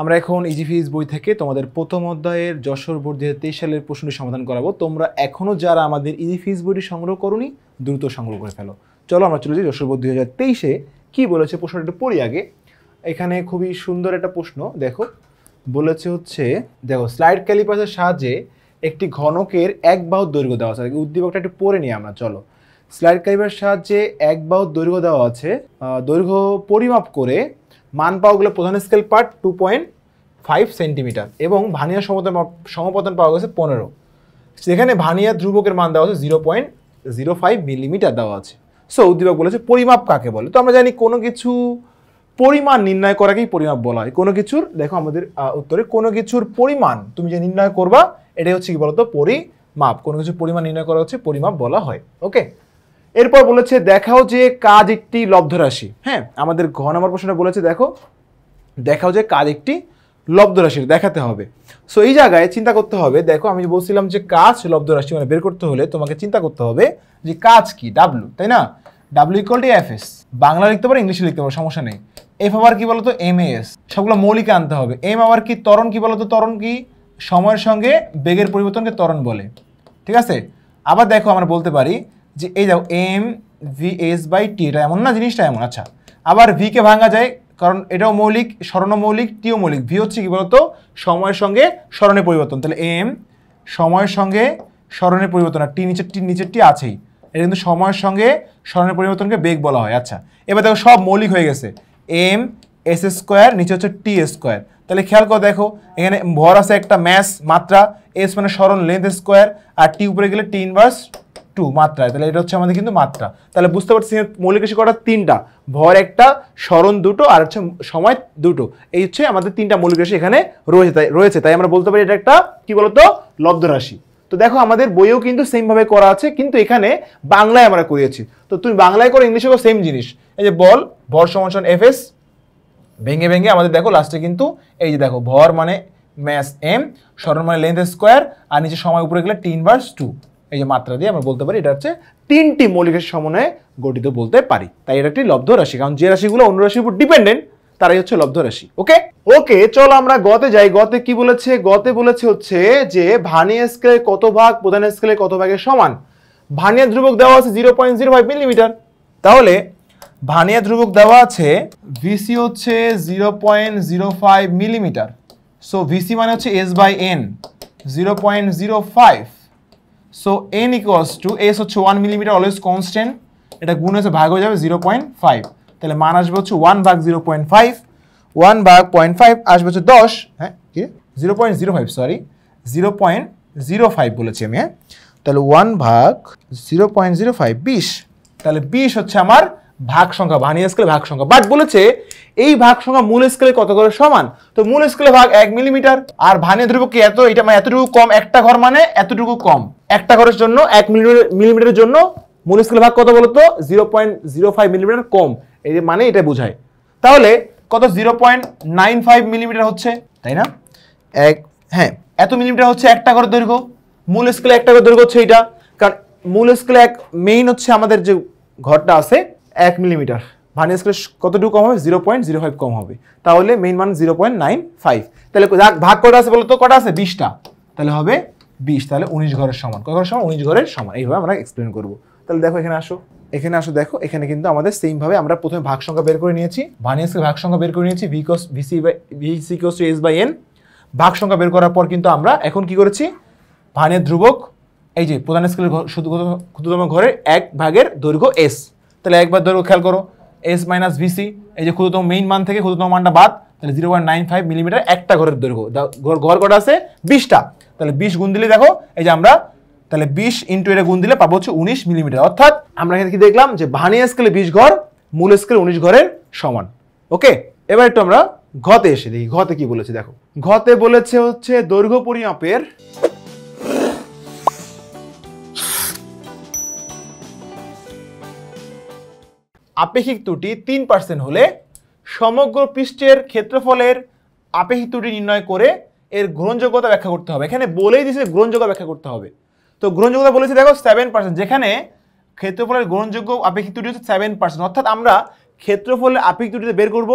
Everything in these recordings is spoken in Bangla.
আমরা এখন ইজিফিজ বই থেকে তোমাদের প্রথম অধ্যায়ের যশোর বোর্ড 2023 সালের প্রশ্নটি সমাধান করাবো। তোমরা এখনও যারা আমাদের ইজিফিজ বইটি সংগ্রহ করোনি দ্রুত সংগ্রহ করে ফেলো। চলো আমরা চলে যাই যশোর বোর্ড 2023-এ কী বলেছে প্রশ্নটা একটু পড়ি আগে। এখানে খুবই সুন্দর একটা প্রশ্ন দেখো, বলেছে হচ্ছে দেখো স্লাইড ক্যালিপাসের সাহায্যে একটি ঘনকের এক বাহুর দৈর্ঘ্য দেওয়া আছে। উদ্দীপকটা একটু পড়ে নিই আমরা। চলো, স্লাইড ক্যালিপাসের সাহায্যে এক বাহুর দৈর্ঘ্য দেওয়া আছে, দৈর্ঘ্য পরিমাপ করে মান পাওয়া গেলে প্রধান স্কেল পার্ট 2.5 সেন্টিমিটার এবং ভানিয়ার সমপতন পাওয়া গেছে 15। সেখানে ভানিয়ার ধ্রুবকের মান দেওয়া আছে 0.05 মিলিমিটার দেওয়া আছে। সো উদ্দীপক বলেছে পরিমাপ কাকে বলে। তো আমরা জানি কোনো কিছু পরিমাণ নির্ণয় করাকেই পরিমাপ বলা হয়। কোনো কিছুর দেখো আমাদের উত্তরে কোনো কিছুর পরিমাণ তুমি যে নির্ণয় করবা এটাই হচ্ছে কি বলতো পরিমাপ। কোনো কিছুর পরিমাণ নির্ণয় করা হচ্ছে পরিমাপ বলা হয়। ওকে, এরপর বলেছে দেখাও যে কাজ একটি লব্ধ রাশি। হ্যাঁ, আমাদের ঘ নম্বর প্রশ্নটা বলেছে দেখো দেখাও যে কাজ একটি লব্ধ রাশি দেখাতে হবে। সো এই জায়গায় চিন্তা করতে হবে, দেখো আমি বলছিলাম যে কাজ লব্ধ রাশি মানে বের করতে হলে তোমাকে চিন্তা করতে হবে যে কাজ কি, ডাব্লু, তাই না? W equal to F S, Bangla লিখতে পারো ইংলিশে লিখতে পারো, সমস্যা নেই। এফ আবার কি বলতো এম এস, সবগুলো মৌলিক আনতে হবে। এম আবার কি ত্বরণ, কি বলতো ত্বরণ কি সময়ের সঙ্গে বেগের পরিবর্তনকে ত্বরণ বলে, ঠিক আছে? আবার দেখো আমরা বলতে পারি যে এই যাও M V S by T, এটা এমন না, জিনিসটা এমন। আচ্ছা, আবার ভিকে ভাঙা যায় কারণ এটাও মৌলিক, স্মরণও মৌলিক, টিও মৌলিক। ভি হচ্ছে কি বলতো সময়ের সঙ্গে স্মরণের পরিবর্তন, তাহলে এম সময়ের সঙ্গে স্মরণের পরিবর্তন, আর টি নিচের টি আছেই, এটা কিন্তু সময়ের সঙ্গে স্মরণের পরিবর্তনকে বেগ বলা হয়। আচ্ছা, এবার দেখো সব মৌলিক হয়ে গেছে, এম এস স্কোয়ার নিচে হচ্ছে টি স্কোয়ার। তাহলে খেয়াল করে দেখো এখানে ভর আছে একটা ম্যাস মাত্রা, এস মানে স্মরণ লেন্থ স্কোয়ার, আর টি উপরে গেলে টি ইনভার্স 2 মাত্রায়, তাহলে এটা হচ্ছে আমাদের কিন্তু মাত্রা। তাহলে বুঝতে পারছি মৌলিক রাশি কটা, তিনটা, ভর একটা, স্মরণ দুটো, আর হচ্ছে সময় দুটো। এই হচ্ছে আমাদের তিনটা মৌলিক রাশি এখানে রয়েছে। তাই আমরা বলতে পারি এটা একটা কি বলতো লব্ধ রাশি। তো দেখো আমাদের বইয়েও কিন্তু সেম ভাবে করা আছে, কিন্তু এখানে বাংলায় আমরা করিয়েছি। তো তুমি বাংলায় করো ইংলিশে করো সেম জিনিস। এই যে বল ভর সমান এফ এস, ভেঙে ভেঙে আমাদের দেখো লাস্টে কিন্তু এই যে দেখো ভর মানে ম্যাস এম, স্মরণ মানে লেন্থ স্কোয়ার, আর নিচে সময় উপরে গেলে টি ইনভার্স 2। এই যে মাত্রা দিয়ে আমরা বলতে পারি এটা হচ্ছে তিনটি মৌলিক রাশির সমন্বয়ে গঠিত বলতে পারি। তাই এটা একটি লব্ধ রাশি, কারণ যে রাশিগুলো অন্য রাশির উপর ডিপেন্ডেন্ট তারাই হচ্ছে লব্ধ রাশি। ওকে ওকে, চলো আমরা গতে যাই। গতে কি বলেছে? গতে বলেছে হচ্ছে যে ভানিয়ার স্কেলে কত ভাগ প্রধান স্কেলে কত ভাগের সমান। ভানিয়ার ধ্রুবক দেওয়া আছে 0.05 মিলিমিটার। তাহলে ভানিয়ার ধ্রুবক দেওয়া আছে ভিসি হচ্ছে 0.05 মিলিমিটার। সো ভিসি মানে হচ্ছে S by N 0.05। So N equals to S হচ্ছে 1 মিলিমিটার, অলওয়েজ কনস্ট্যান্ট, এটা গুণ হচ্ছে ভাগ হয়ে যাবে 0.5। তাহলে মান আসবে হচ্ছে 1 ভাগ 0.5, 1 ভাগ 0.5 আসবে হচ্ছে 10। হ্যাঁ কি 0.05, সরি 0.05 বলেছি আমি। হ্যাঁ, তাহলে 1 ভাগ 0.05 20। তাহলে 20 হচ্ছে আমার ভাগ সংখ্যা, ভানিয়ার স্কেলে ভাগ সংখ্যা। বাট বলেছে এই ভাগ সংখ্যা মূল স্কেলে কত করে সমান। তো মূল স্কেলে ভাগ 1 মিলিমিটার, আর ভানিয়ার ধ্রুবক কি এত, এটা মানে এতটুকু কম, একটা ঘর মানে এতটুকু কম, একটা ঘরের জন্য 1 মিলিমিটারের জন্য মূল স্কেলে ভাগ কত বলতো 0.05 মিলিমিটার কম, এই যে মানে এটা বোঝায়। তাহলে কত 0.95 মিলিমিটার হচ্ছে, তাই না? হ্যাঁ, এত মিলিমিটার হচ্ছে একটা ঘরের দৈর্ঘ্য। মূল স্কেলে একটা ঘরের দৈর্ঘ্য হচ্ছে এটা, কারণ মূল স্কেলে মেইন হচ্ছে আমাদের যে ঘরটা আছে 1 মিলিমিটার, ভানিয়ার স্কেলে কতটুকু কম হবে 0.05 কম হবে। তাহলে মেইন মান 0.95। তাহলে ভাগ কটা আছে বলতো, কটা আছে 20টা, তাহলে হবে 20, তাহলে 19 ঘরের সমান। কয় ঘরের সমান? 19 ঘরের সমান। এইভাবে আমরা এক্সপ্লেন করব। তাহলে দেখো এখানে আসো, দেখো এখানে কিন্তু আমাদের সেম ভাবে আমরা প্রথমে ভাগ সংখ্যা বের করে নিয়েছি, ভানিয়ার স্কেলে ভাগ সংখ্যা বের করে নিয়েছি, VC equals to S by N. ভাগ সংখ্যা বের করার পর কিন্তু আমরা এখন কি করেছি, ভানিয়ার ধ্রুবক এই যে প্রধান স্কেলের ক্ষুদ্রতম ঘরের 1 ভাগের দৈর্ঘ্য এস। তাহলে একবার দৈর্ঘ্য খেয়াল করো, এস মাইনাস ভিসি, এই যে ক্ষুদ্রতম মেইন মান থেকে ক্ষুদ্রতম মানটা বাদ, তাহলে 0.95 মিলিমিটার একটা ঘরের দৈর্ঘ্য। ঘর কটা আছে 20টা, তাহলে 20 গুণ দিলে দেখো এই যে আমরা, তাহলে 20 ইন্টু এটা গুণ দিলে পাবো হচ্ছে 19 মিলিমিটার। অর্থাৎ আমরা এখানে কি দেখলাম যে ভানিয়ার স্কেলে 20 ঘর, মূল স্কেলে 19 ঘরের সমান। ওকে, এবার একটু আমরা ঘতে এসে দেখি ঘতে কি বলেছে। দেখো ঘতে বলেছে হচ্ছে দৈর্ঘ্য পরিমাপের আপেক্ষিক ত্রুটি 3% হলে সমগ্র পৃষ্ঠের ক্ষেত্রফলের আপেক্ষিক ত্রুটি নির্ণয় করে এর গ্রহণযোগ্যতা ব্যাখ্যা করতে হবে। এখানে বলেই দিয়েছে গ্রহণযোগ্যতা ব্যাখ্যা করতে হবে। তো গ্রহণযোগ্যতা বলেছে দেখো 7%, যেখানে ক্ষেত্রফলের গ্রহণযোগ্য আপেক্ষিক ত্রুটি হচ্ছে 7%। অর্থাৎ আমরা ক্ষেত্রফলের আপেক্ষিক ত্রুটিতে বের করব,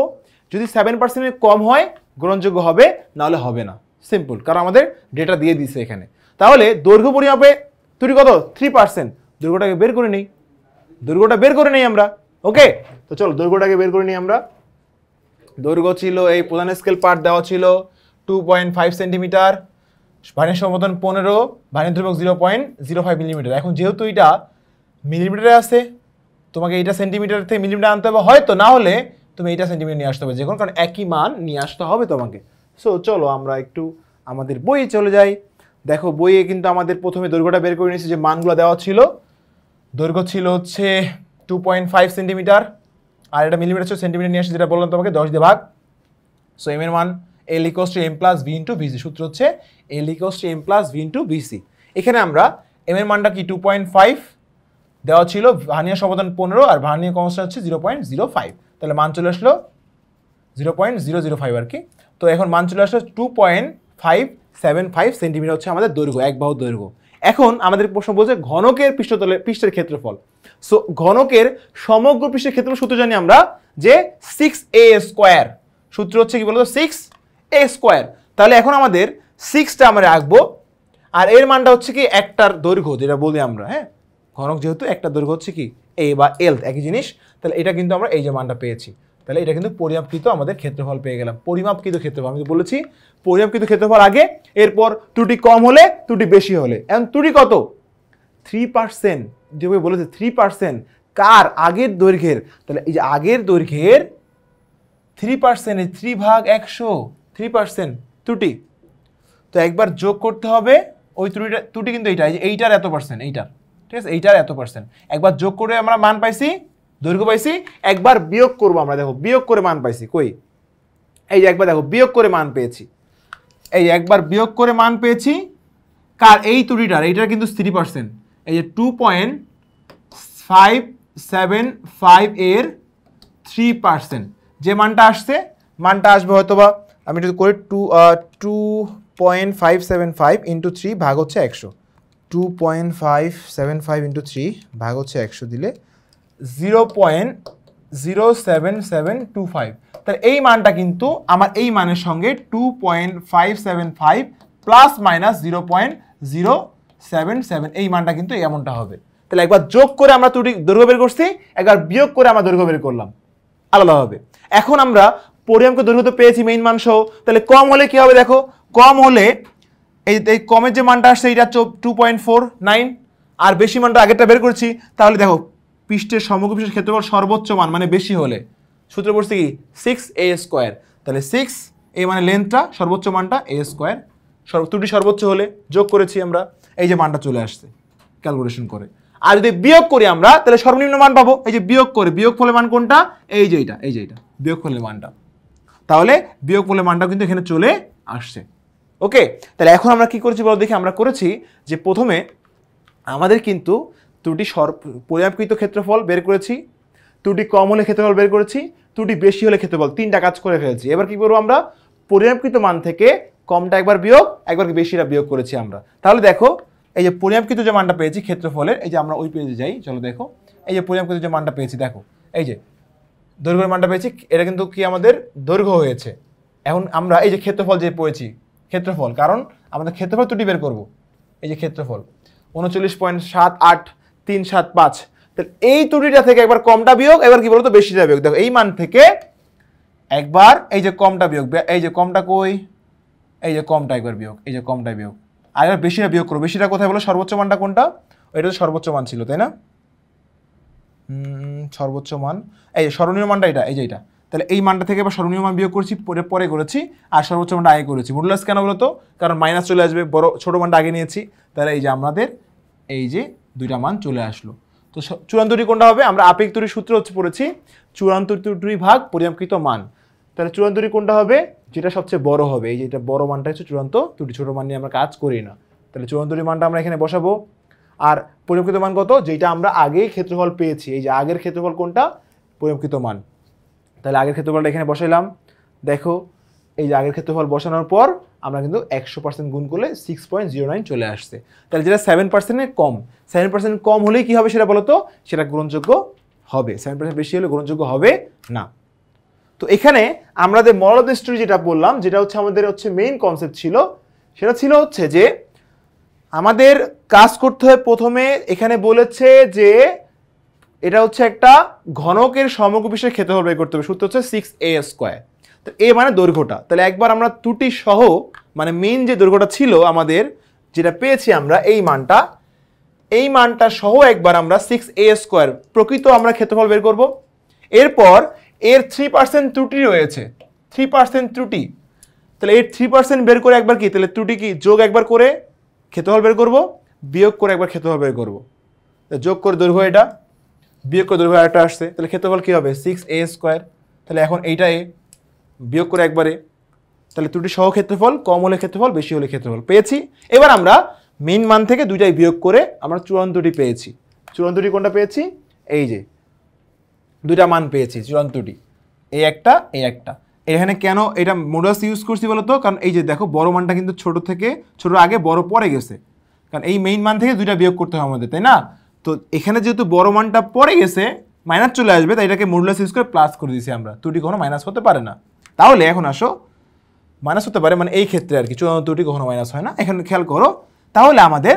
যদি 7% কম হয় গ্রহণযোগ্য হবে, নাহলে হবে না। সিম্পল, কারণ আমাদের ডেটা দিয়ে দিছে এখানে। তাহলে দৈর্ঘ্য পরিমাপে ত্রুটি কত? 3%। দৈর্ঘ্যটাকে বের করে নেই, দৈর্ঘ্যটা বের করে নেই আমরা। ওকে, তো চলো দৈর্ঘ্যটাকে বের করে নিই আমরা। দৈর্ঘ্য ছিল, এই প্রধান স্কেল পার্ট দেওয়া ছিল 2.5 সেন্টিমিটার, ভার্নিয়ার সমতন 15, ভার্নিয়ার ধ্রুবক 0.05 মিলিমিটার। এখন যেহেতু এটা মিলিমিটারে আছে, তোমাকে এইটা সেন্টিমিটার থেকে মিলিমিটার আনতে হবে, হয়তো না হলে তুমি এইটা সেন্টিমিটার নিয়ে আসতে হবে, যে কোনো, কারণ একই মান নিয়ে আসতে হবে তোমাকে। সো চলো আমরা একটু আমাদের বইয়ে চলে যাই। দেখো বইয়ে কিন্তু আমাদের প্রথমে দৈর্ঘ্যটা বের করে নিয়েছি, যে মানগুলো দেওয়া ছিল। দৈর্ঘ্য ছিল হচ্ছে 2.5 সেন্টিমিটার, আর এটা মিলিমিটার ছিল, সেন্টিমিটার নিয়ে আসছে, যেটা বললাম তোমাকে 10 দিয়ে ভাগ। সো এম এর মান L = m + v × bc, সূত্র হচ্ছে L = m + v × bc। এখানে আমরা m এর মানটা কি 2.5 দেওয়া ছিল, ভার্নিয়ার সমতন 15 আর ভার্নিয়ার কনস্ট্যান্ট হচ্ছে 0.05, তাহলে মান চলে আসলো 0.005 আর কি। তো এখন মান চলে আসলো 2.575 সেন্টিমিটার হচ্ছে আমাদের দৈর্ঘ্য, এক বাহুর দৈর্ঘ্য। এখন আমাদের প্রশ্ন বলছে ঘনকের পৃষ্ঠের ক্ষেত্রফল। সো ঘনকের সমগ্র পৃষ্ঠের ক্ষেত্রফল সূত্র জানি আমরা, যে 6a²। সূত্র হচ্ছে কি বলতো, 6a²। তাহলে এখন আমাদের 6টা আমরা রাখবো, আর এর মানটা হচ্ছে কি একটার দৈর্ঘ্য, যেটা বলি আমরা, হ্যাঁ, ঘনক যেহেতু একটা দৈর্ঘ্য হচ্ছে কি a বা l একই জিনিস, তাহলে এটা কিন্তু আমরা এই যে মানটা পেয়েছি, তাহলে এটা কিন্তু পরিমাপকৃত আমাদের ক্ষেত্রফল পেয়ে গেলাম। পরিমাপকৃত ক্ষেত্রফল আমি বলেছি, পরিমাপকৃত ক্ষেত্রফল আগে, এরপর ত্রুটি কম হলে, ত্রুটি বেশি হলে। এখন ত্রুটি কত? 3%, যেভাবে বলেছে 3%। কার? আগের দৈর্ঘ্যের। তাহলে এই যে আগের দৈর্ঘ্যের 3%, 3/100, 3% ত্রুটি। তো একবার যোগ করতে হবে ওই ত্রুটি কিন্তু এইটা, এই যে এইটার এত পার্সেন্ট, এইটার, ঠিক আছে, এইটার এত পার্সেন্ট। একবার যোগ করে আমরা মান পাইছি, দৈর্ঘ্য পাইছি। একবার বিয়োগ করবো আমরা, দেখো বিয়োগ করে মান পাইছি কই, এই যে একবার দেখো বিয়োগ করে মান পেয়েছি, এই একবার বিয়োগ করে মান পেয়েছি কার? এই ত্রুটিটার, এইটার কিন্তু 3%, এই যে 2.575 এর 3%, যে মানটা আসছে, মানটা আসবে হয়তোবা, আমি যদি করি 2.575 × 3 ভাগ হচ্ছে 100, 2.575 × 3 ভাগ হচ্ছে 100 দিলে 0.07725। তাহলে এই মানটা কিন্তু আমার এই মানের সঙ্গে 2.575 ± 0.077, এই মানটা কিন্তু এমনটা হবে। তাহলে একবার যোগ করে আমরা ত্রুটি দৈর্ঘ্য বের করছি, একবার বিয়োগ করে আমরা দৈর্ঘ্য বের করলাম আলাদাভাবে। এখন আমরা পরিমাপক দৈর্ঘ্য তো পেয়েছি মেইন মান সহ, তাহলে কম হলে কি হবে? দেখো কম হলে এই কমের যে মানটা আসছে এইটা 2.49, আর বেশি মানটা আগেরটা বের করছি, তাহলে দেখো পৃষ্ঠের সমগ্র পৃষ্ঠের ক্ষেত্রফল সর্বোচ্চ মান মানে বেশি হলে, সূত্র পড়ছে কি 6a²। তাহলে 6 এই মানে লেন্থটা, সর্বোচ্চ মানটা a², ত্রুটি সর্বোচ্চ হলে যোগ করেছি আমরা, এই যে মানটা চলে আসছে ক্যালকুলেশন করে। আর যদি বিয়োগ করি আমরা, তাহলে সর্বনিম্ন মান পাবো, এই যে বিয়োগ করে, বিয়োগফলের মান কোনটা? এই যে এইটা, এই যে এইটা বিয়োগফলের মানটা। তাহলে বিয়োগফলের মানটা কিন্তু এখানে চলে আসছে। ওকে, তাহলে এখন আমরা কি করেছি বলো দেখি। আমরা করেছি যে প্রথমে আমাদের কিন্তু ত্রুটি পরিমাপকৃত ক্ষেত্রফল বের করেছি, ত্রুটি কম হলে ক্ষেত্রফল বের করেছি, ত্রুটি বেশি হলে ক্ষেত্রফল, তিনটা কাজ করে ফেলেছি। এবার কি করবো আমরা? পরিমাপকৃত মান থেকে কমটা একবার বিয়োগ, একবার বেশিটা বিয়োগ করেছি আমরা। তাহলে দেখো এই যে পরিমাপকৃত যে মানটা পেয়েছি ক্ষেত্রফলের, এই যে আমরা ওই পেজে যাই, চলো দেখো, এই যে পরিমাপকৃত যে মানটা পেয়েছি, দেখো এই যে দৈর্ঘ্যের মানটা পেয়েছি, এটা কিন্তু কি আমাদের দৈর্ঘ্য হয়েছে। এখন আমরা এই যে ক্ষেত্রফল যে পেয়েছি, ক্ষেত্রফল, কারণ আমাদের ক্ষেত্রফল ত্রুটি বের করব, এই যে ক্ষেত্রফল 39.78375। তাহলে এই ত্রুটিটা থেকে একবার কমটা বিয়োগ, এবার কি বলতো বেশিটা বিয়োগ। দেখো এই মান থেকে একবার এই যে কমটা বিয়োগ, এই যে কমটা কই, এই যে কমটা একবার বিয়োগ, এই যে কমটা বিয়োগ, আর এবার বেশিটা বিয়োগ করো। বেশিটা কোথায় বলো? সর্বোচ্চ মানটা কোনটা? এটা তো সর্বোচ্চ মান ছিল, তাই না? সর্বোচ্চ মান, এই সর্বনিম্ন মানটা এটা, এই যে এটা। তাহলে এই মানটা থেকে এবার সর্বনিম্ন মান বিয়োগ করছি, পরে করেছি, আর সর্বোচ্চ মানটা আগে করেছি। মডুলাস কেন বলতো? কারণ মাইনাস চলে আসবে, ছোট মানটা আগে নিয়েছি। তাহলে এই যে আমাদের এই যে দুইটা মান চলে আসলো। তো চূড়ান্ত ত্রুটি কোনটা হবে? আমরা আপেক্ষিক ত্রুটির সূত্র হচ্ছে পড়েছি, চূড়ান্ত ত্রুটি ভাগ পরিমাপকৃত মান। তাহলে চূড়ান্ত ত্রুটি কোনটা হবে? যেটা সবচেয়ে বড় হবে, এই যে এটা বড় মানটা হচ্ছে চূড়ান্ত ত্রুটি, ছোট মান নিয়ে আমরা কাজ করি না। তাহলে চূড়ান্ত ত্রুটি মানটা আমরা এখানে বসাবো। আর পরিমাপকৃত মান কত? যেটা আমরা আগেই ক্ষেত্রফল পেয়েছি, এই যে আগের ক্ষেত্রফল কোনটা? পরিমাপকৃত মান। তাহলে আগের ক্ষেত্রফলটা এখানে বসাইলাম। দেখো এই যে আগের ক্ষেত্রফল বসানোর পর আমরা কিন্তু 100% গুণ করলে 6.09 চলে আসছে। তাহলে যেটা 7%-এর কম, 7% কম হলেই কী হবে সেটা বলো তো? সেটা গ্রহণযোগ্য হবে, 7% বেশি হলে গ্রহণযোগ্য হবে না। তো এখানে আমরা যে মরাল অফ দ্য স্টোরি যেটা বললাম, যেটা হচ্ছে আমাদের হচ্ছে মেইন কনসেপ্ট ছিল, সেটা ছিল হচ্ছে যে আমাদের কাজ করতে হয় প্রথমে, এখানে বলেছে যে এটা হচ্ছে একটা ঘনকের সমগ্র বিষয়ে ক্ষেত্রফল বের করতে হবে। সূত্র হচ্ছে 6a²। তো এ মানে দৈর্ঘ্যটা, তাহলে একবার আমরা ত্রুটি সহ মানে মেইন যে দৈর্ঘ্যটা ছিল আমাদের, যেটা পেয়েছি আমরা এই মানটা সহ একবার আমরা 6a² প্রকৃত আমরা ক্ষেত্রফল বের করব। এরপর এর 3% ত্রুটি রয়েছে, 3% ত্রুটি, তাহলে এর 3% বের করে একবার কি, তাহলে ত্রুটি কি যোগ একবার করে ক্ষেত্রফল বের করব, বিয়োগ করে একবার ক্ষেত্রফল বের করব। যোগ করে দৈর্ঘ্য এটা, বিয়োগ করে দৈর্ঘ্য একটা আসছে, তাহলে ক্ষেত্রফল কি হবে 6a²। তাহলে এখন এইটা এ, বিয়োগ করে একবারে, তাহলে ত্রুটি সহ ক্ষেত্রফল, কম হলে ক্ষেত্রফল, বেশি হলে ক্ষেত্রফল পেয়েছি। এবার আমরা মেইন মান থেকে দুইটাই বিয়োগ করে আমরা চূড়ান্তটি পেয়েছি। চূড়ান্তটি কোনটা পেয়েছি, এই যে দুইটা মান পেয়েছি চূড়ান্তটি, এই একটা এই একটা। এখানে কেন এটা মডুলাস ইউজ করছি বলতো, কারণ এই যে দেখো বড় মানটা কিন্তু ছোট থেকে ছোট আগে বড় পরে গেছে, কারণ এই মেইন মান থেকে দুইটা বিয়োগ করতে হবে আমাদের, তাই না? তো এখানে যেহেতু বড় মানটা পরে গেছে মাইনাস চলে আসবে, তাই এটাকে মডুলাস ইউজ করে প্লাস করে দিয়েছি আমরা। ত্রুটি কখনো মাইনাস হতে পারে না। তাহলে এখন আসো, মাইনাস হতে পারে মানে এই ক্ষেত্রে আর কি, চূড়ান্ত ত্রুটি কখনো মাইনাস হয় না। এখানে খেয়াল করো, তাহলে আমাদের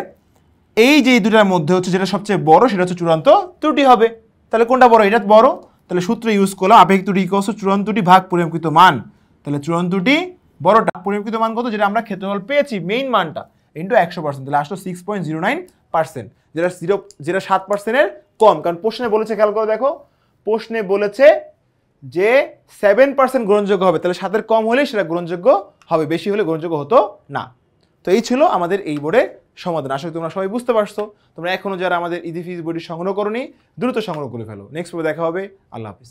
এই যে দুটার মধ্যে হচ্ছে যেটা সবচেয়ে বড় সেটা হচ্ছে চূড়ান্ত ত্রুটি হবে। তাহলে কোনটা বড়, এটা বড়, তাহলে সূত্র ইউজ করলাম আপেক্ষিক ত্রুটি ইকুয়ালস চূড়ান্ত ত্রুটি ভাগ পরিমাপকৃত মান। তাহলে চূড়ান্ত ত্রুটি বড়টা, পরিমাপকৃত মান কত, যেটা আমরা ক্ষেত্রফল পেয়েছি মেইন মানটা, ইন্টু 100%, তাহলে আসলো 6.09%, যেটা 7%-এর কম। কারণ প্রশ্নে বলেছে, খেয়াল করে দেখো, প্রশ্নে বলেছে যে 7% গ্রহণযোগ্য হবে, তাহলে 7-এর কম হলেই সেটা গ্রহণযোগ্য হবে, বেশি হলে গ্রহণযোগ্য হতো না। তো এই ছিল আমাদের এই বোর্ডের সমাধান। আশা করি তোমরা সবাই বুঝতে পারছো। তোমরা এখনো যারা আমাদের ইজি ফিজিক্স বইটি সংগ্রহ করোনি, দ্রুত সংগ্রহ করে ফেলো। নেক্সট পর্বে দেখা হবে। আল্লাহ হাফিজ।